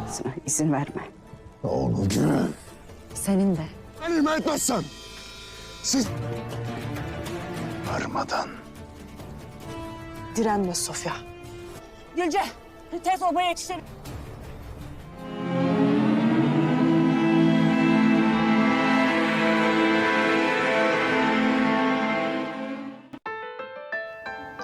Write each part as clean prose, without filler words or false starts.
Sana izin verme. Oğlum Güven. Senin de. Elime etmezsen. Siz... Varmadan. Direnme Sofya. Gülce, tez obaya yetiştir.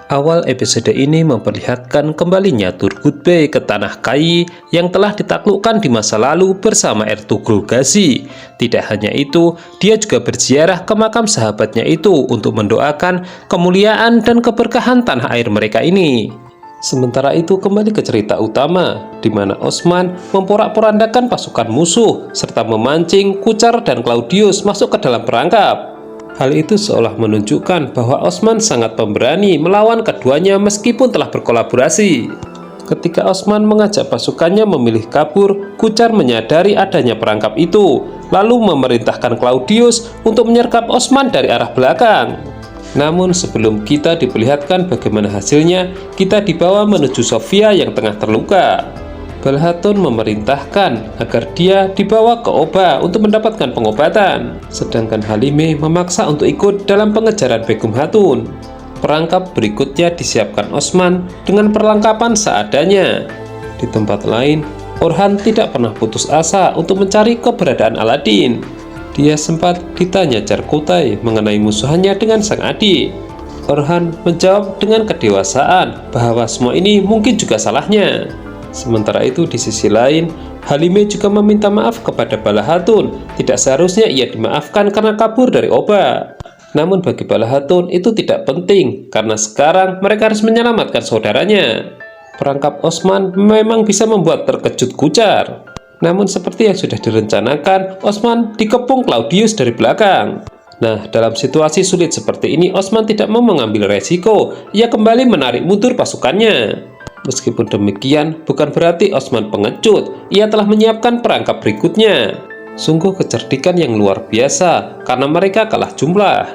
Awal episode ini memperlihatkan kembalinya Turgutbay ke Tanah Kai yang telah ditaklukkan di masa lalu bersama Ertugrul Gazi. Tidak hanya itu, dia juga berziarah ke makam sahabatnya itu untuk mendoakan kemuliaan dan keberkahan tanah air mereka ini. Sementara itu kembali ke cerita utama, di mana Osman memporak-porandakan pasukan musuh serta memancing Kucar dan Claudius masuk ke dalam perangkap. Hal itu seolah menunjukkan bahwa Osman sangat pemberani melawan keduanya meskipun telah berkolaborasi. Ketika Osman mengajak pasukannya memilih kabur, Kucar menyadari adanya perangkap itu, lalu memerintahkan Claudius untuk menyergap Osman dari arah belakang. Namun sebelum kita diperlihatkan bagaimana hasilnya, kita dibawa menuju Sofia yang tengah terluka. Balhatun memerintahkan agar dia dibawa ke Oba untuk mendapatkan pengobatan, sedangkan Halime memaksa untuk ikut dalam pengejaran Begum Hatun. Perangkap berikutnya disiapkan Osman dengan perlengkapan seadanya. Di tempat lain, Orhan tidak pernah putus asa untuk mencari keberadaan Aladin. Dia sempat ditanya Carkutai mengenai musuhannya dengan sang adik. Orhan menjawab dengan kedewasaan bahwa semua ini mungkin juga salahnya. Sementara itu di sisi lain, Halime juga meminta maaf kepada Balhatun. Tidak seharusnya ia dimaafkan karena kabur dari Oba. Namun bagi Balhatun itu tidak penting, karena sekarang mereka harus menyelamatkan saudaranya. Perangkap Osman memang bisa membuat terkejut Kucar. Namun seperti yang sudah direncanakan, Osman dikepung Claudius dari belakang. Nah, dalam situasi sulit seperti ini, Osman tidak mau mengambil resiko. Ia kembali menarik mundur pasukannya. Meskipun demikian, bukan berarti Osman pengecut. Ia telah menyiapkan perangkap berikutnya. Sungguh kecerdikan yang luar biasa, karena mereka kalah jumlah.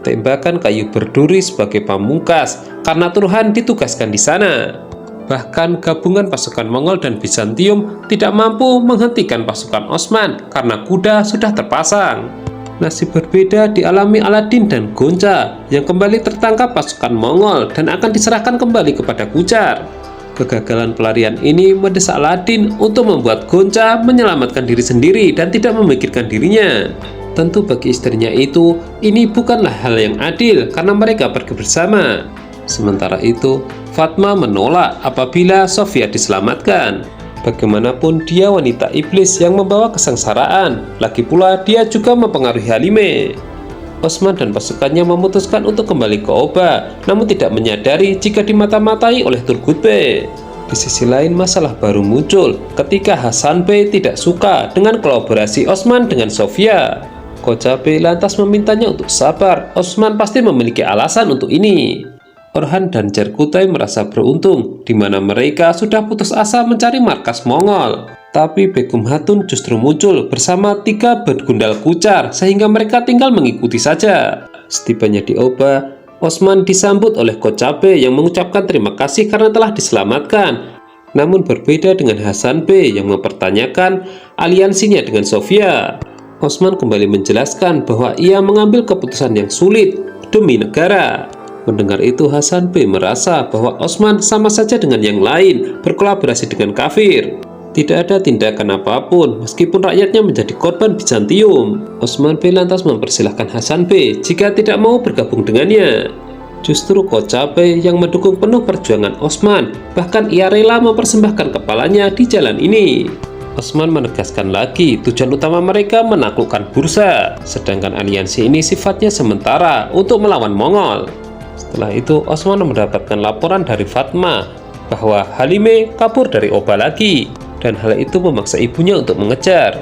Tembakan kayu berduri sebagai pamungkas, karena Turhan ditugaskan di sana. Bahkan gabungan pasukan Mongol dan Bizantium tidak mampu menghentikan pasukan Osman, karena kuda sudah terpasang. Nasib berbeda dialami Aladin dan Gonca, yang kembali tertangkap pasukan Mongol dan akan diserahkan kembali kepada Kucar. Kegagalan pelarian ini mendesak Aladin untuk membuat Gonca menyelamatkan diri sendiri dan tidak memikirkan dirinya. Tentu bagi istrinya itu, ini bukanlah hal yang adil karena mereka pergi bersama. Sementara itu, Fatma menolak apabila Sofia diselamatkan. Bagaimanapun dia wanita iblis yang membawa kesengsaraan, lagi pula dia juga mempengaruhi Halime. Osman dan pasukannya memutuskan untuk kembali ke Oba, namun tidak menyadari jika dimata-matai oleh Turgutbay. Di sisi lain, masalah baru muncul ketika Hasan Bey tidak suka dengan kolaborasi Osman dengan Sofia. Kocabe lantas memintanya untuk sabar. Osman pasti memiliki alasan untuk ini. Orhan dan Carkutai merasa beruntung, di mana mereka sudah putus asa mencari markas Mongol. Tapi Begum Hatun justru muncul bersama 3 begundal Kucar, sehingga mereka tinggal mengikuti saja. Setibanya di Oba, Osman disambut oleh Kocabe yang mengucapkan terima kasih karena telah diselamatkan. Namun berbeda dengan Hasan Bey yang mempertanyakan aliansinya dengan Sofia. Osman kembali menjelaskan bahwa ia mengambil keputusan yang sulit demi negara. Mendengar itu, Hasan Bey merasa bahwa Osman sama saja dengan yang lain berkolaborasi dengan kafir. Tidak ada tindakan apapun meskipun rakyatnya menjadi korban Bizantium. Osman Bey lantas mempersilahkan Hasan Bey jika tidak mau bergabung dengannya. Justru Kocabe yang mendukung penuh perjuangan Osman, bahkan ia rela mempersembahkan kepalanya di jalan ini. Osman menegaskan lagi tujuan utama mereka menaklukkan Bursa, sedangkan aliansi ini sifatnya sementara untuk melawan Mongol. Setelah itu Osman mendapatkan laporan dari Fatma bahwa Halime kabur dari Oba lagi, dan hal itu memaksa ibunya untuk mengejar.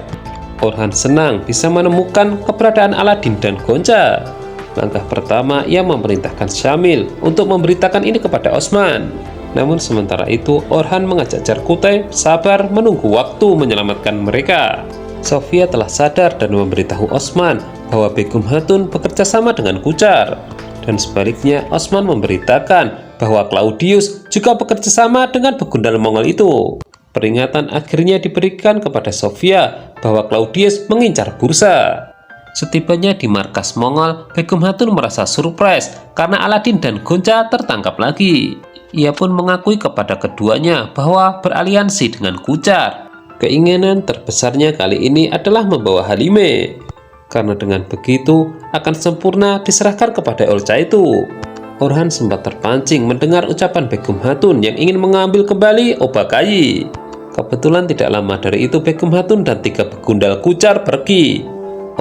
Orhan senang bisa menemukan keberadaan Aladin dan Gonca. Langkah pertama, ia memerintahkan Syamil untuk memberitakan ini kepada Osman. Namun sementara itu, Orhan mengajak Carkutai sabar menunggu waktu menyelamatkan mereka. Sofia telah sadar dan memberitahu Osman bahwa Begum Hatun bekerja sama dengan Kucar. Dan sebaliknya, Osman memberitakan bahwa Claudius juga bekerja sama dengan begundal Mongol itu. Peringatan akhirnya diberikan kepada Sofia bahwa Claudius mengincar bursa. Setibanya di markas Mongol, Begum Hatun merasa surprise karena Aladin dan Gonca tertangkap lagi. Ia pun mengakui kepada keduanya bahwa beraliansi dengan Kucar. Keinginan terbesarnya kali ini adalah membawa Halime, karena dengan begitu akan sempurna diserahkan kepada Olca itu. Orhan sempat terpancing mendengar ucapan Begum Hatun yang ingin mengambil kembali Obakayi. Kebetulan tidak lama dari itu Begum Hatun dan 3 begundal Kucar pergi.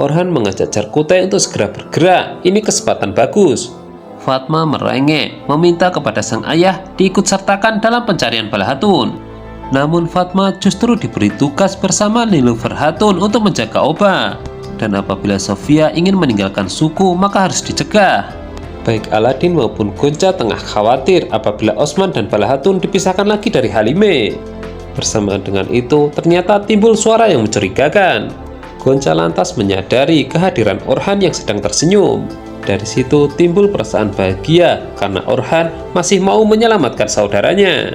Orhan mengajak Cerkutai untuk segera bergerak. Ini kesempatan bagus. Fatma merengek meminta kepada sang ayah diikutsertakan dalam pencarian Bala Hatun. Namun Fatma justru diberi tugas bersama Nilufer Hatun untuk menjaga Oba. Dan apabila Sofia ingin meninggalkan suku maka harus dicegah. Baik Aladin maupun Gonca tengah khawatir apabila Osman dan Bala Hatun dipisahkan lagi dari Halime. Bersamaan dengan itu ternyata timbul suara yang mencurigakan. Gonca lantas menyadari kehadiran Orhan yang sedang tersenyum. Dari situ timbul perasaan bahagia karena Orhan masih mau menyelamatkan saudaranya.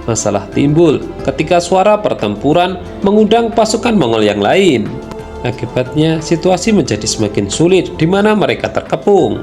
Masalah timbul ketika suara pertempuran mengundang pasukan Mongol yang lain. Akibatnya situasi menjadi semakin sulit di mana mereka terkepung.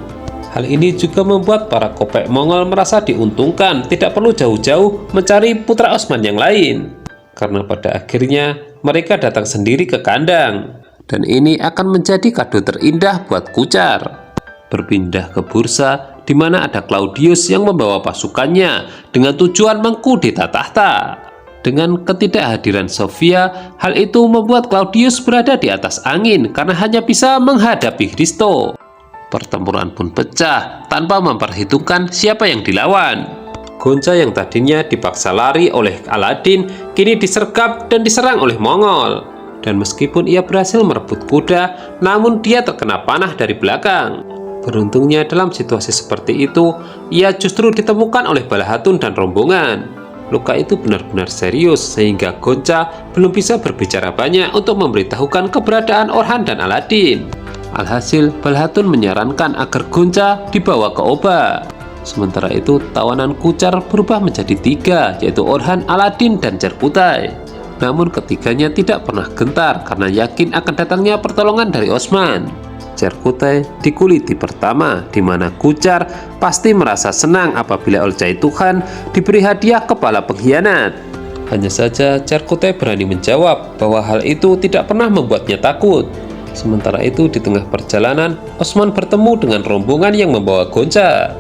Hal ini juga membuat para kopek Mongol merasa diuntungkan, tidak perlu jauh-jauh mencari putra Osman yang lain. Karena pada akhirnya mereka datang sendiri ke kandang. Dan ini akan menjadi kado terindah buat Kucar. Berpindah ke bursa, di mana ada Claudius yang membawa pasukannya dengan tujuan mengkudeta tahta. Dengan ketidakhadiran Sofia, hal itu membuat Claudius berada di atas angin karena hanya bisa menghadapi Hristo. Pertempuran pun pecah tanpa memperhitungkan siapa yang dilawan. Gonca yang tadinya dipaksa lari oleh Aladin kini disergap dan diserang oleh Mongol. Dan meskipun ia berhasil merebut kuda, namun dia terkena panah dari belakang. Beruntungnya dalam situasi seperti itu, ia justru ditemukan oleh Bala Hatun dan rombongan. Luka itu benar-benar serius sehingga Gonca belum bisa berbicara banyak untuk memberitahukan keberadaan Orhan dan Aladin. Alhasil, Bala Hatun menyarankan agar Gonca dibawa ke Oba. Sementara itu, tawanan Kucar berubah menjadi 3, yaitu Orhan, Aladin, dan Cerkutai. Namun ketiganya tidak pernah gentar karena yakin akan datangnya pertolongan dari Osman. Cerkutai dikuliti pertama, di mana Kucar pasti merasa senang apabila Olcay Tuhan diberi hadiah kepala pengkhianat. Hanya saja Cerkutai berani menjawab bahwa hal itu tidak pernah membuatnya takut. Sementara itu di tengah perjalanan, Osman bertemu dengan rombongan yang membawa Gonca.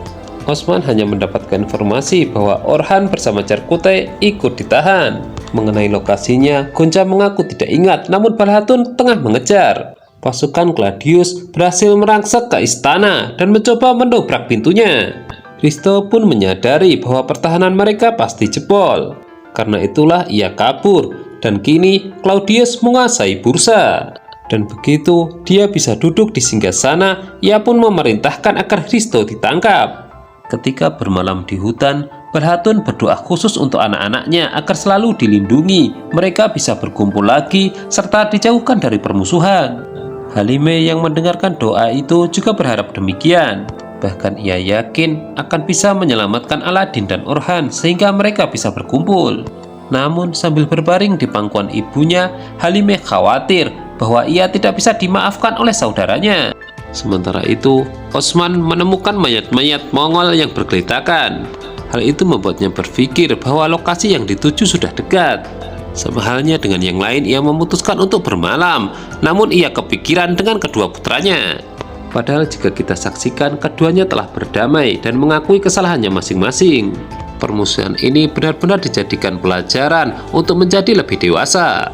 Osman hanya mendapatkan informasi bahwa Orhan bersama Cerkutai ikut ditahan. Mengenai lokasinya, Gonca mengaku tidak ingat, namun Bala Hatun tengah mengejar. Pasukan Claudius berhasil merangsek ke istana dan mencoba mendobrak pintunya. Hristo pun menyadari bahwa pertahanan mereka pasti jebol. Karena itulah ia kabur, dan kini Claudius menguasai bursa. Dan begitu dia bisa duduk di singgasana, ia pun memerintahkan agar Hristo ditangkap. Ketika bermalam di hutan, Bala Hatun berdoa khusus untuk anak-anaknya agar selalu dilindungi, mereka bisa berkumpul lagi, serta dijauhkan dari permusuhan. Halime yang mendengarkan doa itu juga berharap demikian. Bahkan ia yakin akan bisa menyelamatkan Aladin dan Orhan sehingga mereka bisa berkumpul. Namun sambil berbaring di pangkuan ibunya, Halime khawatir bahwa ia tidak bisa dimaafkan oleh saudaranya. Sementara itu, Osman menemukan mayat-mayat Mongol yang bergeletakan. Hal itu membuatnya berpikir bahwa lokasi yang dituju sudah dekat. Sama halnya dengan yang lain, ia memutuskan untuk bermalam, namun ia kepikiran dengan kedua putranya. Padahal jika kita saksikan, keduanya telah berdamai dan mengakui kesalahannya masing-masing. Permusuhan ini benar-benar dijadikan pelajaran untuk menjadi lebih dewasa.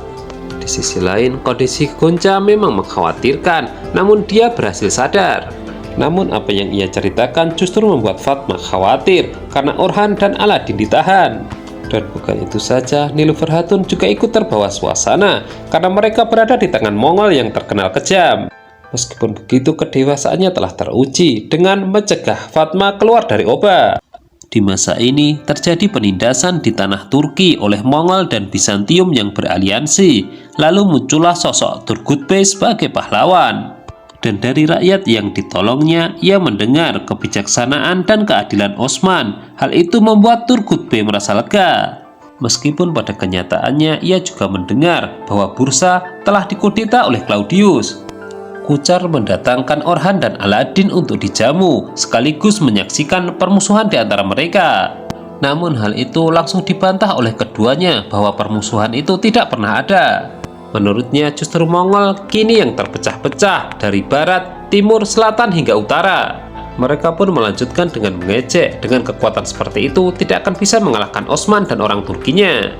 Di sisi lain, kondisi Gonca memang mengkhawatirkan, namun dia berhasil sadar. Namun apa yang ia ceritakan justru membuat Fatma khawatir karena Orhan dan Aladin ditahan. Dan bukan itu saja, Nilufer Hatun juga ikut terbawa suasana karena mereka berada di tangan Mongol yang terkenal kejam. Meskipun begitu, kedewasaannya telah teruji dengan mencegah Fatma keluar dari Oba. Di masa ini terjadi penindasan di tanah Turki oleh Mongol dan Bizantium yang beraliansi. Lalu muncullah sosok Turgut Bey sebagai pahlawan. dan dari rakyat yang ditolongnya, ia mendengar kebijaksanaan dan keadilan Osman. Hal itu membuat Turgut Bey merasa lega. Meskipun pada kenyataannya ia juga mendengar bahwa Bursa telah dikudeta oleh Claudius. Kucar mendatangkan Orhan dan Aladin untuk dijamu, sekaligus menyaksikan permusuhan di antara mereka. Namun hal itu langsung dibantah oleh keduanya bahwa permusuhan itu tidak pernah ada. Menurutnya justru Mongol kini yang terpecah-pecah dari barat, timur, selatan hingga utara. Mereka pun melanjutkan dengan mengejek, dengan kekuatan seperti itu tidak akan bisa mengalahkan Osman dan orang Turkinya.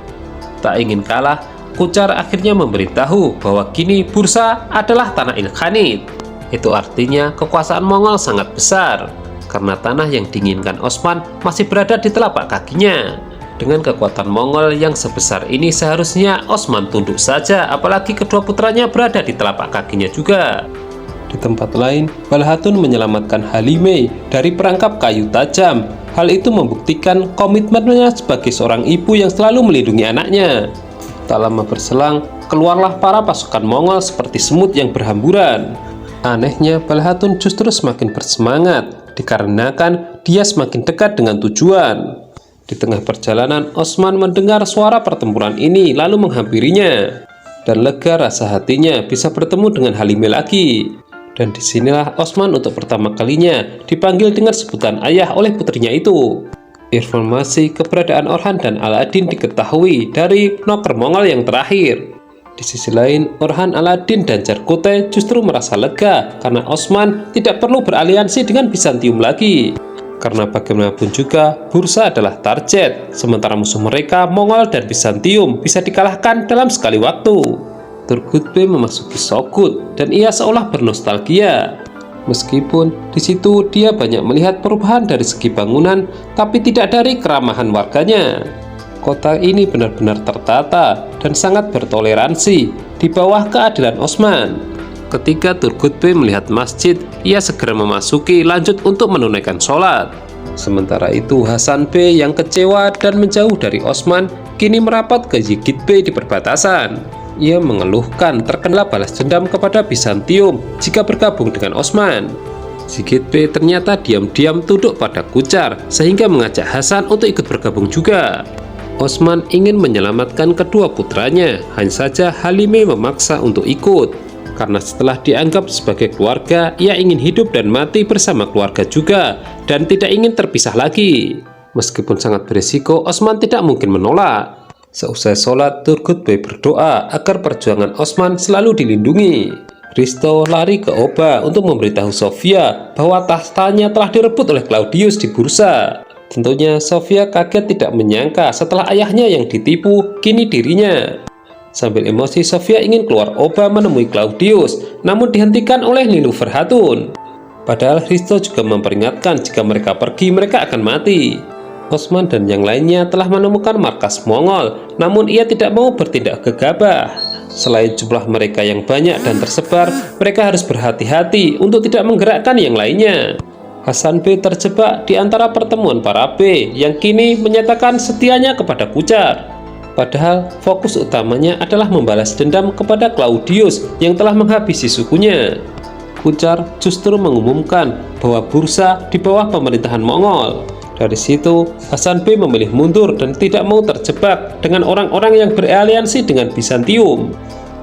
Tak ingin kalah, Kucar akhirnya memberitahu bahwa kini Bursa adalah tanah Ilkhanid. Itu artinya kekuasaan Mongol sangat besar, karena tanah yang diinginkan Osman masih berada di telapak kakinya. Dengan kekuatan Mongol yang sebesar ini seharusnya Osman tunduk saja, apalagi kedua putranya berada di telapak kakinya juga. Di tempat lain, Balhatun menyelamatkan Halime dari perangkap kayu tajam. Hal itu membuktikan komitmennya sebagai seorang ibu yang selalu melindungi anaknya. Tak lama berselang, keluarlah para pasukan Mongol seperti semut yang berhamburan. Anehnya, Balhatun justru semakin bersemangat, dikarenakan dia semakin dekat dengan tujuan. Di tengah perjalanan, Osman mendengar suara pertempuran ini lalu menghampirinya. Dan lega rasa hatinya bisa bertemu dengan Halime lagi. Dan disinilah Osman untuk pertama kalinya dipanggil dengan sebutan ayah oleh putrinya itu. Informasi keberadaan Orhan dan Aladin diketahui dari noker Mongol yang terakhir. Di sisi lain, Orhan, Aladin, dan Jarkote justru merasa lega karena Osman tidak perlu beraliansi dengan Bizantium lagi. Karena bagaimanapun juga, Bursa adalah target, sementara musuh mereka, Mongol dan Bizantium, bisa dikalahkan dalam sekali waktu. Turgut Bey memasuki Sogod dan ia seolah bernostalgia. Meskipun di situ dia banyak melihat perubahan dari segi bangunan, tapi tidak dari keramahan warganya. Kota ini benar-benar tertata dan sangat bertoleransi di bawah keadilan Osman. Ketika Turgut Bey melihat masjid, ia segera memasuki lanjut untuk menunaikan sholat. Sementara itu Hasan Bey yang kecewa dan menjauh dari Osman kini merapat ke Yigit Bey di perbatasan. Ia mengeluhkan terkena balas dendam kepada Bizantium jika bergabung dengan Osman. Yigit Bey ternyata diam-diam tunduk pada Kucar sehingga mengajak Hasan untuk ikut bergabung juga. Osman ingin menyelamatkan kedua putranya, hanya saja Halime memaksa untuk ikut. Karena setelah dianggap sebagai keluarga, ia ingin hidup dan mati bersama keluarga juga dan tidak ingin terpisah lagi. Meskipun sangat berisiko, Osman tidak mungkin menolak. Seusai sholat, Turgut Bey berdoa agar perjuangan Osman selalu dilindungi. Risto lari ke Oba untuk memberitahu Sofia bahwa tahtanya telah direbut oleh Claudius di Bursa. Tentunya Sofia kaget tidak menyangka setelah ayahnya yang ditipu, kini dirinya. Sambil emosi, Sofia ingin keluar Oba menemui Claudius, namun dihentikan oleh Nilufer Hatun. Padahal Risto juga memperingatkan jika mereka pergi, mereka akan mati. Osman dan yang lainnya telah menemukan markas Mongol, namun ia tidak mau bertindak gegabah. Selain jumlah mereka yang banyak dan tersebar, mereka harus berhati-hati untuk tidak menggerakkan yang lainnya. Hasan Bey terjebak di antara pertemuan para Bey yang kini menyatakan setianya kepada Kucar. Padahal fokus utamanya adalah membalas dendam kepada Claudius yang telah menghabisi sukunya. Kucar justru mengumumkan bahwa Bursa di bawah pemerintahan Mongol. Dari situ, Hasan Bey memilih mundur dan tidak mau terjebak dengan orang-orang yang beraliansi dengan Bizantium.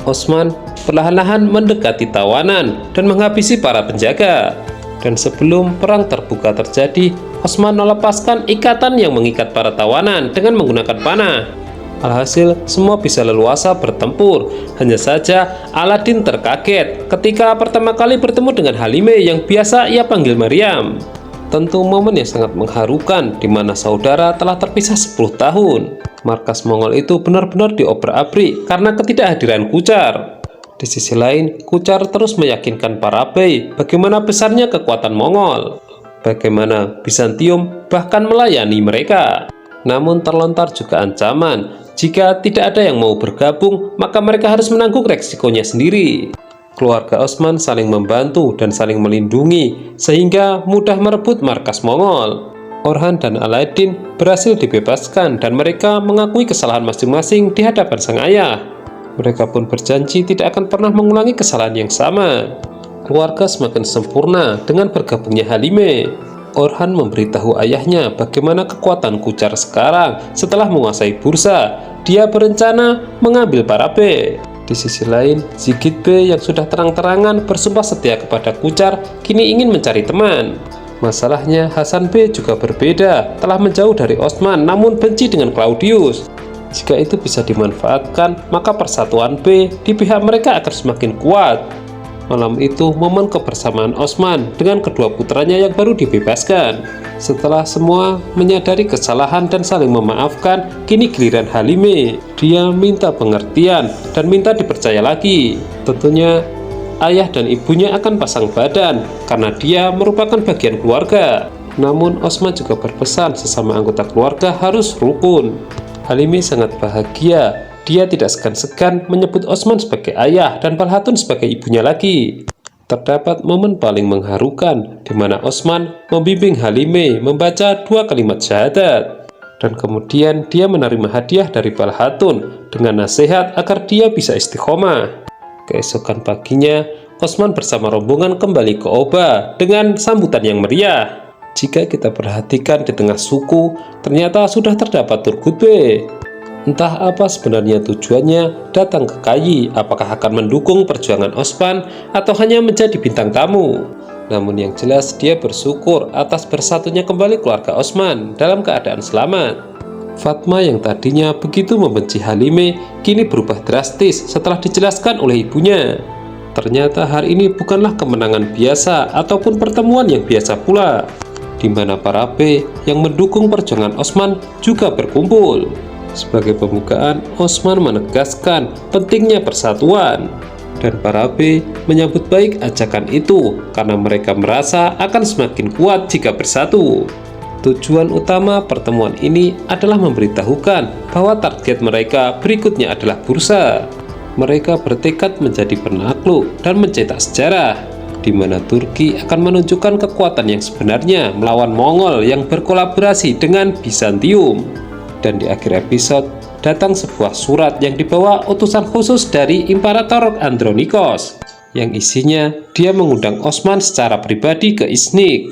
Osman perlahan-lahan mendekati tawanan dan menghabisi para penjaga. Dan sebelum perang terbuka terjadi, Osman melepaskan ikatan yang mengikat para tawanan dengan menggunakan panah. Alhasil, semua bisa leluasa bertempur. Hanya saja, Aladin terkaget ketika pertama kali bertemu dengan Halime yang biasa ia panggil Maryam. Tentu momen yang sangat mengharukan di mana saudara telah terpisah 10 tahun. Markas Mongol itu benar-benar diobrak-abrik karena ketidakhadiran Kucar. Di sisi lain, Kucar terus meyakinkan para Bey bagaimana besarnya kekuatan Mongol, bagaimana Bizantium bahkan melayani mereka. Namun terlontar juga ancaman, jika tidak ada yang mau bergabung, maka mereka harus menanggung resikonya sendiri. Keluarga Osman saling membantu dan saling melindungi, sehingga mudah merebut markas Mongol. Orhan dan Aladin berhasil dibebaskan dan mereka mengakui kesalahan masing-masing di hadapan sang ayah. Mereka pun berjanji tidak akan pernah mengulangi kesalahan yang sama. keluarga semakin sempurna dengan bergabungnya Halime. Orhan memberitahu ayahnya bagaimana kekuatan Kucar sekarang setelah menguasai bursa. Dia berencana mengambil Parabe. Di sisi lain, Sigit Bey yang sudah terang-terangan bersumpah setia kepada Kucar kini ingin mencari teman. Masalahnya Hasan Bey juga berbeda, telah menjauh dari Osman namun benci dengan Claudius. Jika itu bisa dimanfaatkan, maka persatuan B di pihak mereka akan semakin kuat. Malam itu momen kebersamaan Osman dengan kedua putranya yang baru dibebaskan. Setelah semua menyadari kesalahan dan saling memaafkan, kini giliran Halime. Dia minta pengertian dan minta dipercaya lagi. Tentunya ayah dan ibunya akan pasang badan karena dia merupakan bagian keluarga. Namun Osman juga berpesan sesama anggota keluarga harus rukun. Halime sangat bahagia. Dia tidak segan-segan menyebut Osman sebagai ayah dan Balhatun sebagai ibunya lagi. Terdapat momen paling mengharukan di mana Osman membimbing Halime membaca 2 kalimat syahadat. Dan kemudian dia menerima hadiah dari Balhatun dengan nasihat agar dia bisa istiqomah. Keesokan paginya, Osman bersama rombongan kembali ke Oba dengan sambutan yang meriah. Jika kita perhatikan di tengah suku, ternyata sudah terdapat Turgut Bey. Entah apa sebenarnya tujuannya datang ke Kayi, apakah akan mendukung perjuangan Osman atau hanya menjadi bintang tamu. Namun yang jelas dia bersyukur atas bersatunya kembali keluarga Osman dalam keadaan selamat. Fatma yang tadinya begitu membenci Halime kini berubah drastis setelah dijelaskan oleh ibunya. Ternyata hari ini bukanlah kemenangan biasa ataupun pertemuan yang biasa pula, di mana para B yang mendukung perjuangan Osman juga berkumpul. Sebagai pembukaan, Osman menegaskan pentingnya persatuan, dan para B menyambut baik ajakan itu karena mereka merasa akan semakin kuat jika bersatu. Tujuan utama pertemuan ini adalah memberitahukan bahwa target mereka berikutnya adalah bursa. Mereka bertekad menjadi penakluk dan mencetak sejarah, di mana Turki akan menunjukkan kekuatan yang sebenarnya melawan Mongol yang berkolaborasi dengan Bizantium. Dan di akhir episode, datang sebuah surat yang dibawa utusan khusus dari Imperator Andronikos, yang isinya dia mengundang Osman secara pribadi ke Iznik.